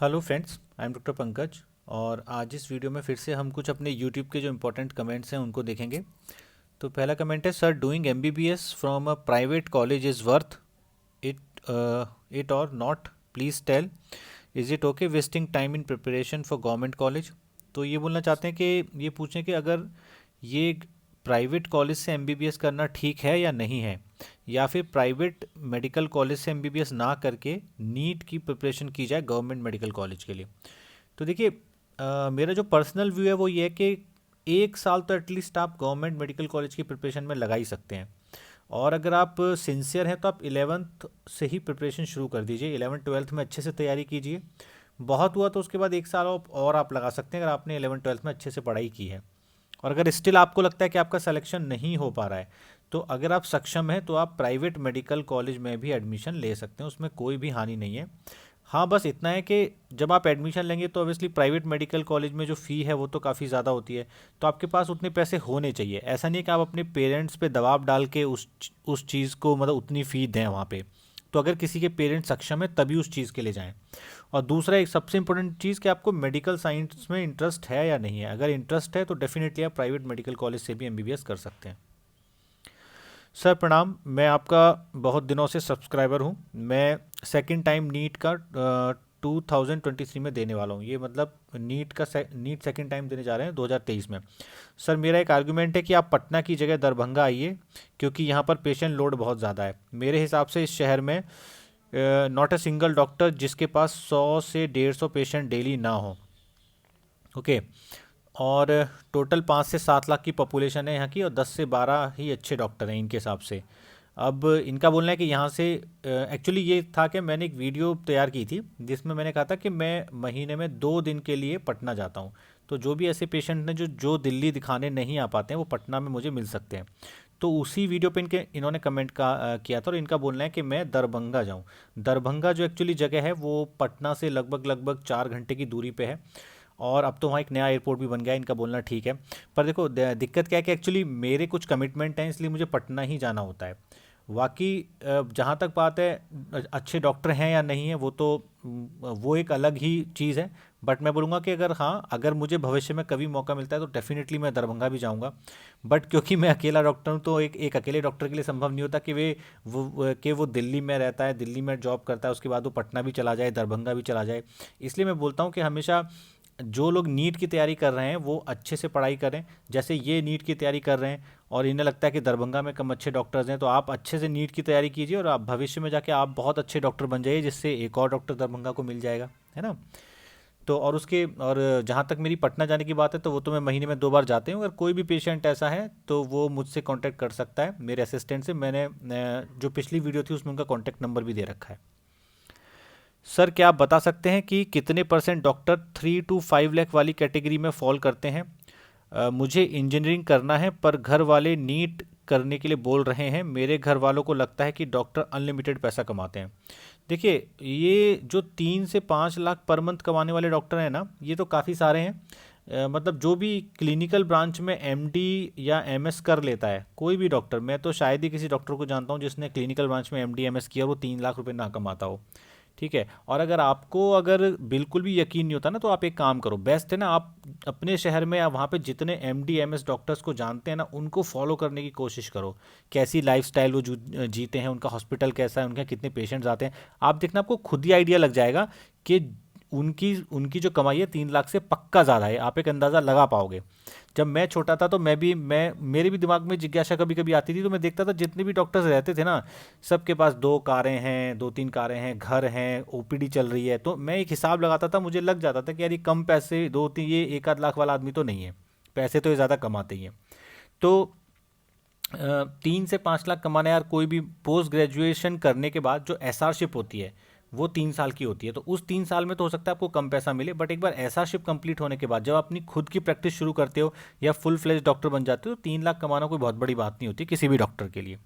Hello friends, I am doctor Pankaj. और आज इस वीडियो में फिर से हम कुछ अपने यूट्यूब के जो इम्पोर्टेंट कमेंट्स हैं उनको देखेंगे। तो पहला कमेंट है, sir doing MBBS from a private college is worth it it और not, please tell, is it okay wasting time in preparation for government college. तो ये बोलना चाहते हैं कि ये पूछें कि अगर ये प्राइवेट कॉलेज से एमबीबीएस करना ठीक है या नहीं है, या फिर प्राइवेट मेडिकल कॉलेज से एमबीबीएस ना करके नीट की प्रिपरेशन की जाए गवर्नमेंट मेडिकल कॉलेज के लिए। तो देखिए, मेरा जो पर्सनल व्यू है वो ये है कि 1 साल तो एटलीस्ट आप गवर्नमेंट मेडिकल कॉलेज की प्रिपरेशन में लगा ही सकते हैं। और अगर आप सिंसियर हैं तो आप 11th से ही प्रिपरेशन शुरू कर दीजिए, 11th 12th में अच्छे से तैयारी कीजिए। बहुत हुआ तो उसके बाद 1 साल और आप लगा सकते हैं अगर आपने 11th 12th में अच्छे से पढ़ाई की है। और अगर स्टिल आपको लगता है कि आपका सिलेक्शन नहीं हो पा रहा है, तो अगर आप सक्षम हैं तो आप प्राइवेट मेडिकल कॉलेज में भी एडमिशन ले सकते हैं, उसमें कोई भी हानि नहीं है। हाँ, बस इतना है कि जब आप एडमिशन लेंगे तो ऑब्वियसली प्राइवेट मेडिकल कॉलेज में जो फ़ी है वो तो काफ़ी ज़्यादा होती है। तो आपके पास उतने पैसे होने चाहिए। ऐसा नहीं है कि आप अपने पेरेंट्स पे दबाव डाल के उस चीज़ को मतलब उतनी फ़ी दें वहाँ पे। तो अगर किसी के पेरेंट्स सक्षम है तभी उस चीज़ के लिए जाएं। और दूसरा एक सबसे इंपॉर्टेंट चीज़ कि आपको मेडिकल साइंस में इंटरेस्ट है या नहीं है। अगर इंटरेस्ट है तो डेफिनेटली आप प्राइवेट मेडिकल कॉलेज से भी एमबीबीएस कर सकते हैं। सर प्रणाम, मैं आपका बहुत दिनों से सब्सक्राइबर हूँ। मैं सेकंड टाइम नीट का 2023 में देने वाला हूँ। ये मतलब नीट सेकंड टाइम देने जा रहे हैं 2023 में। सर मेरा एक आर्गुमेंट है कि आप पटना की जगह दरभंगा आइए, क्योंकि यहाँ पर पेशेंट लोड बहुत ज़्यादा है। मेरे हिसाब से इस शहर में नॉट अ सिंगल डॉक्टर जिसके पास 100 से 150 पेशेंट डेली ना हो। ओके। और टोटल 5 से 7 लाख की पॉपुलेशन है यहाँ की, और 10 से 12 ही अच्छे डॉक्टर हैं इनके हिसाब से। अब इनका बोलना है कि यहाँ से एक्चुअली ये था कि मैंने एक वीडियो तैयार की थी जिसमें मैंने कहा था कि मैं महीने में 2 दिन के लिए पटना जाता हूँ। तो जो भी ऐसे पेशेंट हैं जो जो दिल्ली दिखाने नहीं आ पाते हैं वो पटना में मुझे मिल सकते हैं। तो उसी वीडियो पे इन्होंने कमेंट किया था, और इनका बोलना है कि मैं दरभंगा जाऊँ। दरभंगा जो एक्चुअली जगह है वो पटना से लगभग लगभग 4 घंटे की दूरी पे है। और अब तो वहाँ एक नया एयरपोर्ट भी बन गया है, इनका बोलना ठीक है। पर देखो, दिक्कत क्या है कि एक्चुअली मेरे कुछ कमिटमेंट हैं, इसलिए मुझे पटना ही जाना होता है। बाकी जहाँ तक बात है अच्छे डॉक्टर हैं या नहीं है, वो तो वो एक अलग ही चीज़ है। बट मैं बोलूँगा कि अगर हाँ, अगर मुझे भविष्य में कभी मौका मिलता है तो डेफिनेटली मैं दरभंगा भी जाऊँगा। बट क्योंकि मैं अकेला डॉक्टर हूँ तो एक अकेले डॉक्टर के लिए संभव नहीं होता कि वो दिल्ली में रहता है, दिल्ली में जॉब करता है, उसके बाद वो पटना भी चला जाए, दरभंगा भी चला जाए। इसलिए मैं बोलता हूँ कि हमेशा जो लोग नीट की तैयारी कर रहे हैं वो अच्छे से पढ़ाई करें। जैसे ये नीट की तैयारी कर रहे हैं और इन्हें लगता है कि दरभंगा में कम अच्छे डॉक्टर्स हैं, तो आप अच्छे से नीट की तैयारी कीजिए और आप भविष्य में जाके आप बहुत अच्छे डॉक्टर बन जाइए, जिससे एक और डॉक्टर दरभंगा को मिल जाएगा, है ना। तो और जहाँ तक मेरी पटना जाने की बात है तो वो तो मैं महीने में 2 बार जाते हूँ। अगर कोई भी पेशेंट ऐसा है तो वो मुझसे कांटेक्ट कर सकता है मेरे असिस्टेंट से। मैंने जो पिछली वीडियो थी उसमें उनका कांटेक्ट नंबर भी दे रखा है। सर क्या आप बता सकते हैं कि कितने परसेंट डॉक्टर 3 to 5 लाख वाली कैटेगरी में फॉल करते हैं? मुझे इंजीनियरिंग करना है पर घर वाले नीट करने के लिए बोल रहे हैं। मेरे घर वालों को लगता है कि डॉक्टर अनलिमिटेड पैसा कमाते हैं। देखिए, ये जो 3 से 5 लाख पर मंथ कमाने वाले डॉक्टर हैं ना, ये तो काफ़ी सारे हैं। मतलब जो भी क्लिनिकल ब्रांच में एमडी या एमएस कर लेता है कोई भी डॉक्टर, मैं तो शायद ही किसी डॉक्टर को जानता हूँ जिसने क्लिनिकल ब्रांच में एमडी एमएस किया और वो 3 लाख रुपए ना कमाता हो। ठीक है। और अगर बिल्कुल भी यकीन नहीं होता ना, तो आप एक काम करो, बेस्ट है ना, आप अपने शहर में या वहाँ पे जितने M D M S doctors को जानते हैं ना उनको फॉलो करने की कोशिश करो। कैसी लाइफस्टाइल वो जीते हैं, उनका हॉस्पिटल कैसा है, उनके कितने पेशेंट्स आते हैं। आप देखना, आपको खुद ही आइडिया लग जाएगा कि उनकी उनकी जो कमाई है 3 लाख से पक्का ज़्यादा है। आप एक अंदाज़ा लगा पाओगे। जब मैं छोटा था तो मैं मेरे भी दिमाग में जिज्ञासा कभी कभी आती थी, तो मैं देखता था जितने भी डॉक्टर्स रहते थे ना, सबके पास 2 कारें हैं, 2 3 कारें हैं, घर हैं, ओपीडी चल रही है। तो मैं एक हिसाब लगाता था, मुझे लग जाता था कि यार ये कम पैसे, 2 3, ये 1 आध लाख वाला आदमी तो नहीं है। पैसे तो ये ज़्यादा कमाते ही हैं। तो 3 से 5 लाख कमाना यार, कोई भी पोस्ट ग्रेजुएशन करने के बाद जो एसआरशिप होती है वो 3 साल की होती है। तो उस 3 साल में तो हो सकता है आपको कम पैसा मिले, बट एक बार एसआरशिप कंप्लीट होने के बाद जब आप अपनी खुद की प्रैक्टिस शुरू करते हो या फुल फ्लेज डॉक्टर बन जाते हो, तो 3 लाख कमाना कोई बहुत बड़ी बात नहीं होती किसी भी डॉक्टर के लिए।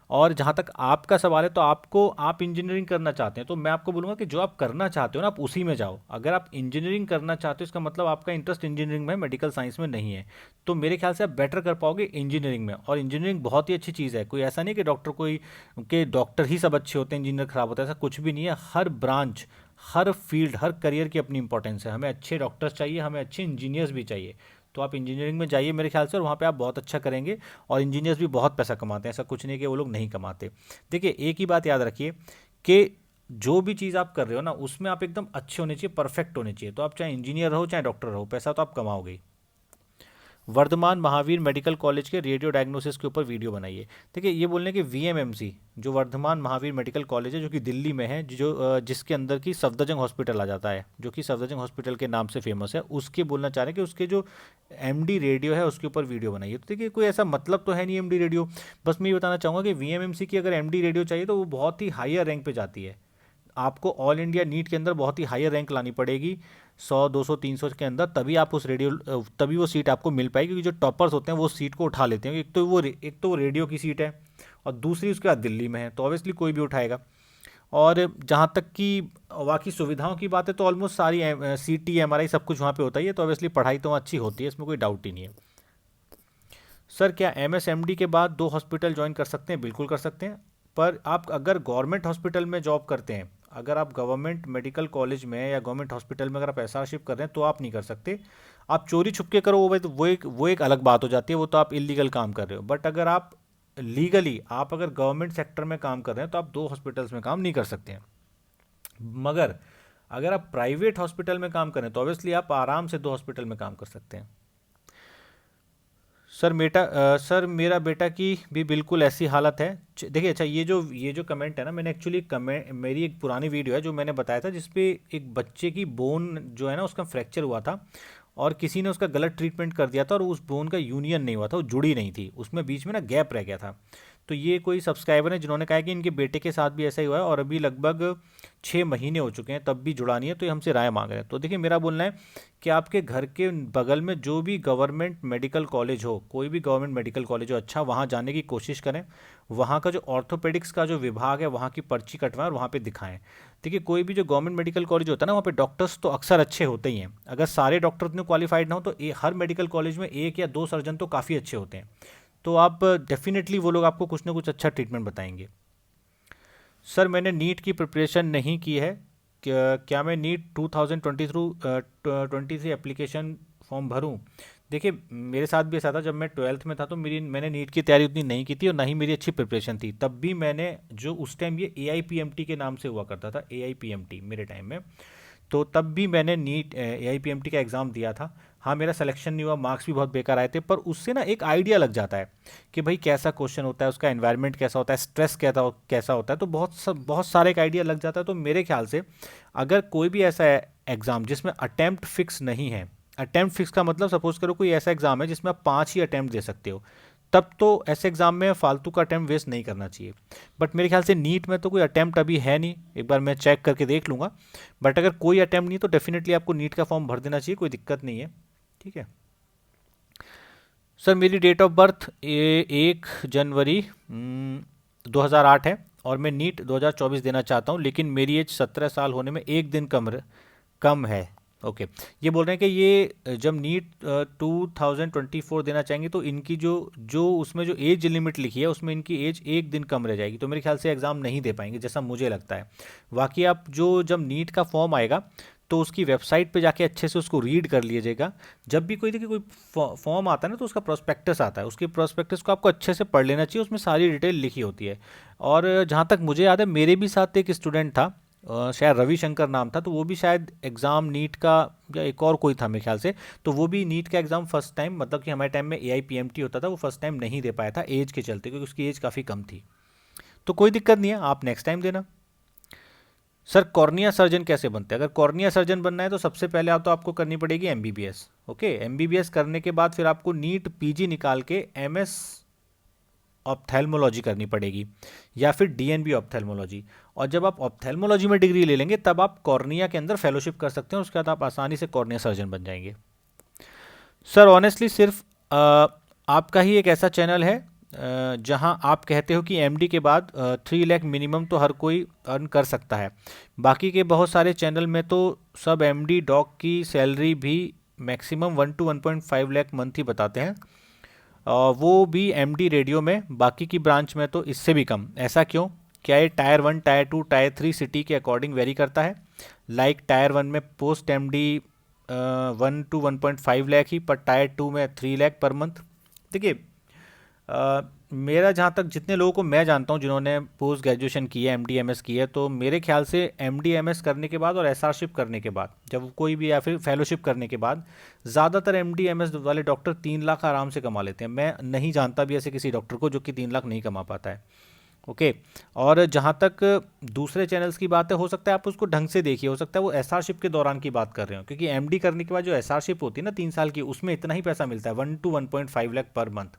और जहाँ तक आपका सवाल है, तो आप इंजीनियरिंग करना चाहते हैं, तो मैं आपको बोलूँगा कि जो आप करना चाहते हो ना आप उसी में जाओ। अगर आप इंजीनियरिंग करना चाहते हो, इसका मतलब आपका इंटरेस्ट इंजीनियरिंग में, मेडिकल साइंस में नहीं है। तो मेरे ख्याल से आप बेटर कर पाओगे इंजीनियरिंग में। और इंजीनियरिंग बहुत ही अच्छी चीज़ है। कोई ऐसा नहीं कि डॉक्टर ही सब अच्छे होते हैं, इंजीनियर खराब होता है, ऐसा कुछ भी नहीं है। हर ब्रांच, हर फील्ड, हर करियर की अपनी इंपॉर्टेंस है। हमें अच्छे डॉक्टर्स चाहिए, हमें अच्छे इंजीनियर्स भी चाहिए। तो आप इंजीनियरिंग में जाइए मेरे ख्याल से, और वहाँ पे आप बहुत अच्छा करेंगे। और इंजीनियर्स भी बहुत पैसा कमाते हैं, ऐसा कुछ नहीं कि वो लोग नहीं कमाते। देखिए एक ही बात याद रखिए कि जो भी चीज़ आप कर रहे हो ना, उसमें आप एकदम अच्छे होने चाहिए, परफेक्ट होने चाहिए। तो आप चाहे इंजीनियर रहो चाहे डॉक्टर रहो, पैसा तो आप कमाओगे ही। वर्धमान महावीर मेडिकल कॉलेज के रेडियो डायग्नोसिस के ऊपर वीडियो बनाइए। देखिए ये बोलने कि वीएमएमसी, जो वर्धमान महावीर मेडिकल कॉलेज है जो कि दिल्ली में है, जो जिसके अंदर की सफदरजंग हॉस्पिटल आ जाता है, जो कि सफदरजंग हॉस्पिटल के नाम से फेमस है, उसके बोलना चाह रहे हैं कि उसके जो एमडी रेडियो है उसके ऊपर वीडियो बनाइए। तो देखिए कोई ऐसा मतलब तो है नहीं एमडी रेडियो। बस मैं ये बताना चाहूँगा कि वीएमएमसी की अगर एमडी रेडियो चाहिए तो वो बहुत ही हायर रैंक पे जाती है। आपको ऑल इंडिया नीट के अंदर बहुत ही हायर रैंक लानी पड़ेगी, 100 200 300 के अंदर, तभी आप उस रेडियो तभी वो सीट आपको मिल पाएगी। क्योंकि जो टॉपर्स होते हैं वो सीट को उठा लेते हैं। एक तो वो रेडियो की सीट है, और दूसरी उसके बाद दिल्ली में है, तो ऑब्वियसली कोई भी उठाएगा। और जहाँ तक कि बाकी सुविधाओं की बात है, तो ऑलमोस्ट सारी सीटी एमआरआई सब कुछ वहाँ पे होता ही है। तो ऑब्वियसली पढ़ाई तो वहाँ अच्छी होती है, इसमें कोई डाउट ही नहीं है। सर क्या एमएसएमडी के बाद 2 हॉस्पिटल ज्वाइन कर सकते हैं? बिल्कुल कर सकते हैं। पर आप अगर गवर्नमेंट हॉस्पिटल में जॉब करते हैं, अगर आप गवर्नमेंट मेडिकल कॉलेज में या गवर्नमेंट हॉस्पिटल में अगर आप एसआरशिप कर रहे हैं, तो आप नहीं कर सकते। आप चोरी छुपके करो, वो एक अलग बात हो जाती है, वो तो आप इलीगल काम कर रहे हो। बट अगर आप लीगली, आप अगर गवर्नमेंट सेक्टर में काम कर रहे हैं, तो आप 2 हॉस्पिटल्स में काम नहीं कर सकते हैं। मगर अगर आप प्राइवेट हॉस्पिटल में काम करें, तो ऑब्वियसली आप आराम से 2 हॉस्पिटल में काम कर सकते हैं। सर मेरा बेटा की भी बिल्कुल ऐसी हालत है। देखिए अच्छा, ये जो कमेंट है ना, मैंने एक्चुअली कमेंट, मेरी एक पुरानी वीडियो है जो मैंने बताया था, जिसपे एक बच्चे की बोन जो है ना उसका फ्रैक्चर हुआ था, और किसी ने उसका गलत ट्रीटमेंट कर दिया था, और उस बोन का यूनियन नहीं हुआ था, वो जुड़ी नहीं थी, उसमें बीच में ना गैप रह गया था। तो ये कोई सब्सक्राइबर है जिन्होंने कहा है कि इनके बेटे के साथ भी ऐसा ही हुआ है, और अभी लगभग 6 महीने हो चुके हैं तब भी जुड़ा नहीं है, तो ये हमसे राय मांग रहे हैं। तो देखिए मेरा बोलना है कि आपके घर के बगल में जो भी गवर्नमेंट मेडिकल कॉलेज हो, कोई भी गवर्नमेंट मेडिकल कॉलेज हो, अच्छा वहाँ जाने की कोशिश करें। वहाँ का जो ऑर्थोपेडिक्स का जो विभाग है, वहाँ की पर्ची कटवाएं और वहाँ पे दिखाएं। देखिए कोई भी जो गवर्नमेंट मेडिकल कॉलेज होता है ना, वहाँ पे डॉक्टर्स तो अक्सर अच्छे होते ही हैं। अगर सारे डॉक्टर उतने क्वालिफाइड ना हो, तो हर मेडिकल कॉलेज में 1 या 2 सर्जन तो काफ़ी अच्छे होते हैं। तो आप डेफिनेटली, वो लोग आपको कुछ ना कुछ अच्छा ट्रीटमेंट बताएंगे। सर मैंने नीट की प्रिपरेशन नहीं की है, क्या मैं नीट 2023 एप्लीकेशन फॉर्म भरूं? देखिए मेरे साथ भी ऐसा था, जब मैं 12th में था तो मैंने नीट की तैयारी उतनी नहीं की थी, और ना ही मेरी अच्छी प्रिपरेशन थी। तब भी मैंने, जो उस टाइम ये AIPMT के नाम से हुआ करता था, AIPMT मेरे टाइम में, तो तब भी मैंने नीट AIPMT का एग्ज़ाम दिया था। हाँ मेरा सिलेक्शन नहीं हुआ, मार्क्स भी बहुत बेकार आए थे, पर उससे ना एक आइडिया लग जाता है कि भाई कैसा क्वेश्चन होता है, उसका एनवायरनमेंट कैसा होता है, स्ट्रेस कैसा होता है, तो बहुत सारे एक आइडिया लग जाता है। तो मेरे ख्याल से अगर कोई भी ऐसा एग्ज़ाम जिसमें अटैम्प्ट फिक्स नहीं है, अटैम्प्ट फिक्स का मतलब सपोज करो कोई ऐसा एग्ज़ाम है जिसमें आप 5 ही अटैम्प्ट दे सकते हो, तब तो ऐसे एग्ज़ाम में फालतू का अटैम्प्ट वेस्ट नहीं करना चाहिए। बट मेरे ख्याल से नीट में तो कोई अटैम्प्ट अभी है नहीं, एक बार मैं चेक करके देख लूँगा। बट अगर कोई अटैम्प्ट नहीं तो डेफिनेटली आपको नीट का फॉर्म भर देना चाहिए, कोई दिक्कत नहीं है। ठीक है। सर मेरी डेट ऑफ बर्थ 1 जनवरी 2008 है, और मैं नीट 2024 देना चाहता हूँ, लेकिन मेरी एज 17 साल होने में 1 दिन कम है। ओके। ये बोल रहे हैं कि ये जब नीट 2024 देना चाहेंगे, तो इनकी जो जो उसमें जो एज लिमिट लिखी है, उसमें इनकी एज 1 दिन कम रह जाएगी, तो मेरे ख्याल से एग्ज़ाम नहीं दे पाएंगे, जैसा मुझे लगता है। बाकी आप जब नीट का फॉर्म आएगा, तो उसकी वेबसाइट पे जाके अच्छे से उसको रीड कर लीजिएगा। जब भी कोई फॉर्म आता है ना, तो उसका प्रोस्पेक्टस आता है, उसके प्रोस्पेक्टस को आपको अच्छे से पढ़ लेना चाहिए, उसमें सारी डिटेल लिखी होती है। और जहाँ तक मुझे याद है, मेरे भी साथ एक स्टूडेंट था, शायद रविशंकर नाम था, तो वो भी शायद एग्ज़ाम नीट का, या एक और कोई था मेरे ख्याल से, तो वो भी नीट का एग्ज़ाम फर्स्ट टाइम, मतलब कि हमारे टाइम में AIPMT होता था, वो फर्स्ट टाइम नहीं दे पाया था एज के चलते, क्योंकि उसकी एज काफ़ी कम थी। तो कोई दिक्कत नहीं है, आप नेक्स्ट टाइम देना। सर कॉर्निया सर्जन कैसे बनते हैं? अगर कॉर्निया सर्जन बनना है तो सबसे पहले तो आपको करनी पड़ेगी MBBS। ओके, MBBS करने के बाद फिर आपको नीट PG निकाल के MS ऑप्थेल्मोलॉजी करनी पड़ेगी, या फिर DNB ऑप्थेल्मोलॉजी। और जब आप ऑप्थेल्मोलॉजी में डिग्री ले लेंगे, तब आप कॉर्निया के अंदर फेलोशिप कर सकते हैं, उसके बाद आप आसानी से कॉर्निया सर्जन बन जाएंगे। सर ऑनेस्टली सिर्फ आपका ही एक ऐसा चैनल है जहां आप कहते हो कि MD के बाद 3 लाख मिनिमम तो हर कोई अर्न कर सकता है। बाकी के बहुत सारे चैनल में तो सब MD डॉक की सैलरी भी मैक्सिमम 1 to 1.5 लाख मंथ ही बताते हैं, वो भी MD रेडियो में, बाकी की ब्रांच में तो इससे भी कम। ऐसा क्यों? क्या ये टायर 1, टायर 2, टायर 3 सिटी के अकॉर्डिंग वेरी करता है? लाइक टायर 1 में पोस्ट एमडी 1 to 1.5 लाख ही, पर टायर 2 में 3 लाख पर मंथ। देखिए मेरा जहाँ तक जितने लोगों को मैं जानता हूँ जिन्होंने पोस्ट ग्रेजुएशन की है, एमडी एमएस की है, तो मेरे ख्याल से एमडी एमएस करने के बाद और एसआरशिप करने के बाद, जब कोई भी या फिर फेलोशिप करने के बाद, ज़्यादातर एमडी एमएस वाले डॉक्टर 3 लाख आराम से कमा लेते हैं। मैं नहीं जानता भी ऐसे किसी डॉक्टर को जो कि 3 लाख नहीं कमा पाता है। ओके। और जहाँ तक दूसरे चैनल्स की बात है, हो सकता है आप उसको ढंग से देखिए, हो सकता है वो एसआरशिप के दौरान की बात कर रहे हो, क्योंकि एमडी करने के बाद जो एसआरशिप होती है ना 3 साल की, उसमें इतना ही पैसा मिलता है 1 to 1.5 लाख पर मंथ।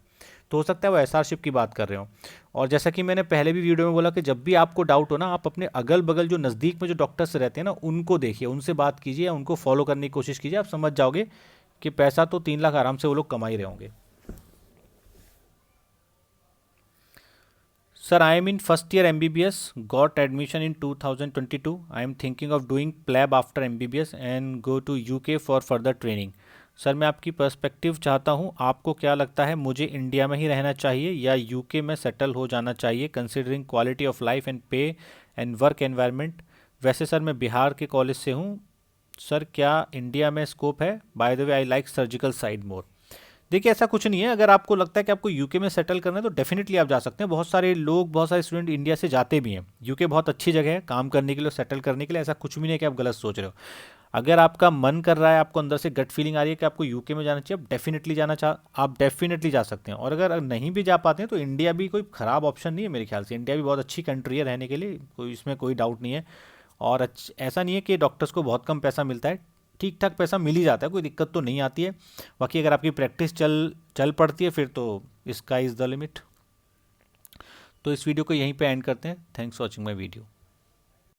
तो हो सकता है वो एसआरशिप की बात कर रहे हो। और जैसा कि मैंने पहले भी वीडियो में बोला कि जब भी आपको डाउट हो ना, आप अपने अगल बगल जो नज़दीक में जो डॉक्टर्स रहते हैं ना, उनको देखिए, उनसे बात कीजिए, उनको फॉलो करने की कोशिश कीजिए, आप समझ जाओगे कि पैसा तो 3 लाख आराम से वो लोग कमा ही रहे होंगे। Sir, I am in first year MBBS, got admission in 2022. I am thinking of doing PLAB after MBBS and go to UK for further training. Sir मैं आपकी पर्सपेक्टिव चाहता हूँ, आपको क्या लगता है मुझे इंडिया में ही रहना चाहिए या यूके में सेटल हो जाना चाहिए, considering quality of life and पे एंड वर्क एनवायरनमेंट। वैसे सर मैं बिहार के कॉलेज से हूँ, सर क्या इंडिया में स्कोप है? By the way I like surgical side मोर। देखिए ऐसा कुछ नहीं है, अगर आपको लगता है कि आपको यूके में सेटल करना है तो डेफिनेटली आप जा सकते हैं। बहुत सारे लोग, बहुत सारे स्टूडेंट इंडिया से जाते भी हैं। यूके बहुत अच्छी जगह है काम करने के लिए, सेटल करने के लिए। ऐसा कुछ भी नहीं है कि आप गलत सोच रहे हो। अगर आपका मन कर रहा है, आपको अंदर से गट फीलिंग आ रही है कि आपको यूके में जाना चाहिए, आप डेफिनेटली जा सकते हैं। और अगर नहीं भी जा पाते हैं तो इंडिया भी कोई ख़राब ऑप्शन नहीं है मेरे ख्याल से। इंडिया भी बहुत अच्छी कंट्री है रहने के लिए, कोई इसमें कोई डाउट नहीं है। और ऐसा नहीं है कि डॉक्टर्स को बहुत कम पैसा मिलता है, ठीक ठाक पैसा मिल ही जाता है, कोई दिक्कत तो नहीं आती है। बाकी अगर आपकी प्रैक्टिस चल पड़ती है फिर तो स्काई इज़ द लिमिट। तो इस वीडियो को यहीं पे एंड करते हैं। Thanks for watching my video.